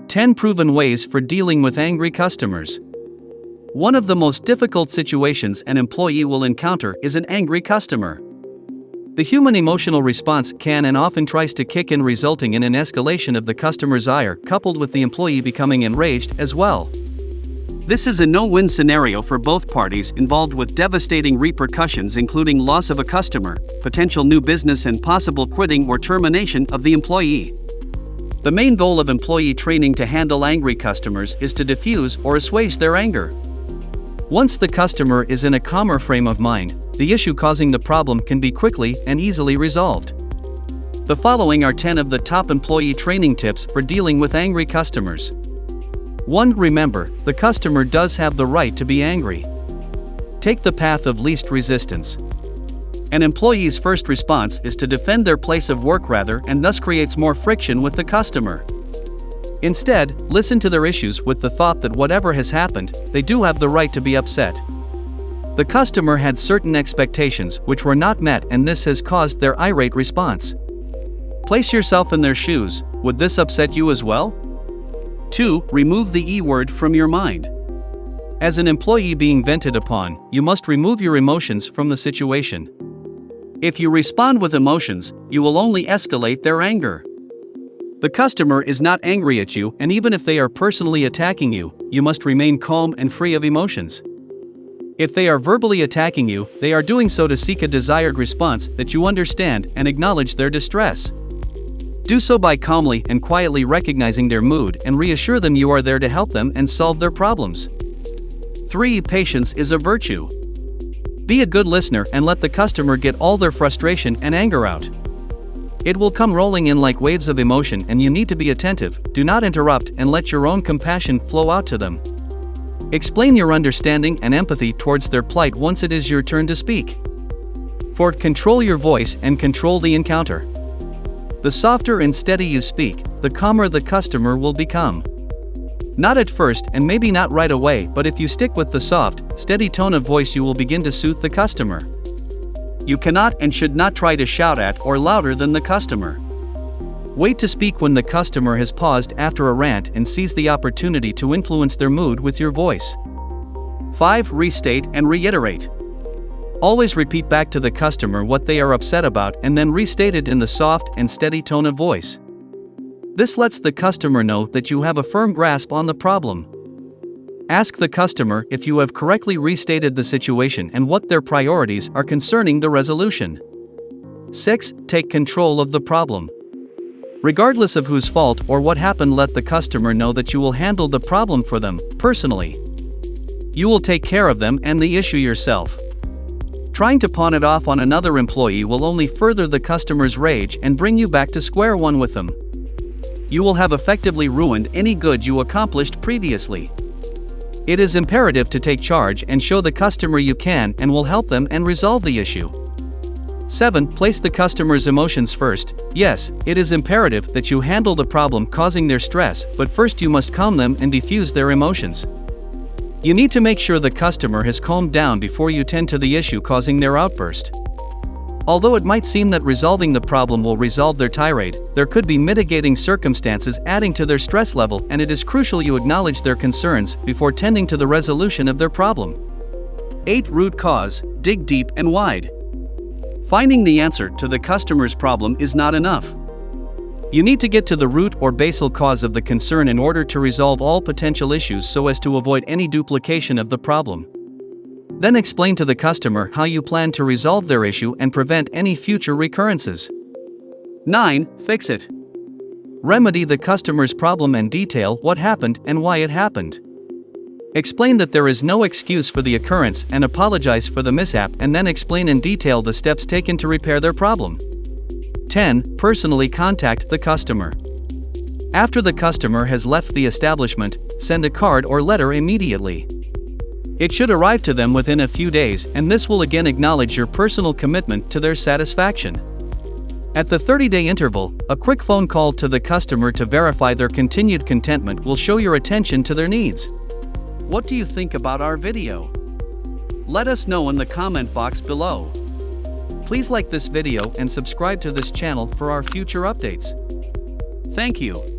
10 Proven Ways for Dealing with Angry Customers. One of the most difficult situations an employee will encounter is an angry customer. The human emotional response can and often tries to kick in, resulting in an escalation of the customer's ire, coupled with the employee becoming enraged as well. This is a no-win scenario for both parties involved, with devastating repercussions including loss of a customer, potential new business, and possible quitting or termination of the employee. The main goal of employee training to handle angry customers is to diffuse or assuage their anger. Once the customer is in a calmer frame of mind, the issue causing the problem can be quickly and easily resolved. The following are 10 of the top employee training tips for dealing with angry customers. 1. Remember, the customer does have the right to be angry. Take the path of least resistance. An employee's first response is to defend their place of work and thus creates more friction with the customer. Instead, listen to their issues with the thought that whatever has happened, they do have the right to be upset. The customer had certain expectations which were not met, and this has caused their irate response. Place yourself in their shoes. Would this upset you as well? 2. Remove the E word from your mind. As an employee being vented upon, you must remove your emotions from the situation. If you respond with emotions, you will only escalate their anger. The customer is not angry at you, and even if they are personally attacking you, you must remain calm and free of emotions. If they are verbally attacking you, they are doing so to seek a desired response that you understand and acknowledge their distress. Do so by calmly and quietly recognizing their mood and reassure them you are there to help them and solve their problems. 3. Patience is a virtue. Be a good listener and let the customer get all their frustration and anger out. It will come rolling in like waves of emotion, and you need to be attentive. Do not interrupt and let your own compassion flow out to them. Explain your understanding and empathy towards their plight once it is your turn to speak. 4. Control your voice and control the encounter. The softer and steady you speak, the calmer the customer will become. Not at first, and maybe not right away, but if you stick with the soft, steady tone of voice, you will begin to soothe the customer. You cannot and should not try to shout at or louder than the customer. Wait to speak when the customer has paused after a rant and seize the opportunity to influence their mood with your voice. 5. Restate and reiterate. Always repeat back to the customer what they are upset about and then restate it in the soft and steady tone of voice. This lets the customer know that you have a firm grasp on the problem. Ask the customer if you have correctly restated the situation and what their priorities are concerning the resolution. 6. Take control of the problem. Regardless of whose fault or what happened, let the customer know that you will handle the problem for them, personally. You will take care of them and the issue yourself. Trying to pawn it off on another employee will only further the customer's rage and bring you back to square one with them. You will have effectively ruined any good you accomplished previously. It is imperative to take charge and show the customer you can and will help them and resolve the issue. 7. Place the customer's emotions first. Yes, it is imperative that you handle the problem causing their stress, but first you must calm them and defuse their emotions. You need to make sure the customer has calmed down before you tend to the issue causing their outburst. Although it might seem that resolving the problem will resolve their tirade, there could be mitigating circumstances adding to their stress level, and it is crucial you acknowledge their concerns before tending to the resolution of their problem. 8. Root cause. Dig deep and wide. Finding the answer to the customer's problem is not enough. You need to get to the root or basal cause of the concern in order to resolve all potential issues so as to avoid any duplication of the problem. Then explain to the customer how you plan to resolve their issue and prevent any future recurrences. 9. Fix it. Remedy the customer's problem and detail what happened and why it happened. Explain that there is no excuse for the occurrence and apologize for the mishap, and then explain in detail the steps taken to repair their problem. 10. Personally contact the customer. After the customer has left the establishment, send a card or letter immediately. It should arrive to them within a few days, and this will again acknowledge your personal commitment to their satisfaction. At the 30-day interval, a quick phone call to the customer to verify their continued contentment will show your attention to their needs. What do you think about our video? Let us know in the comment box below. Please like this video and subscribe to this channel for our future updates. Thank you.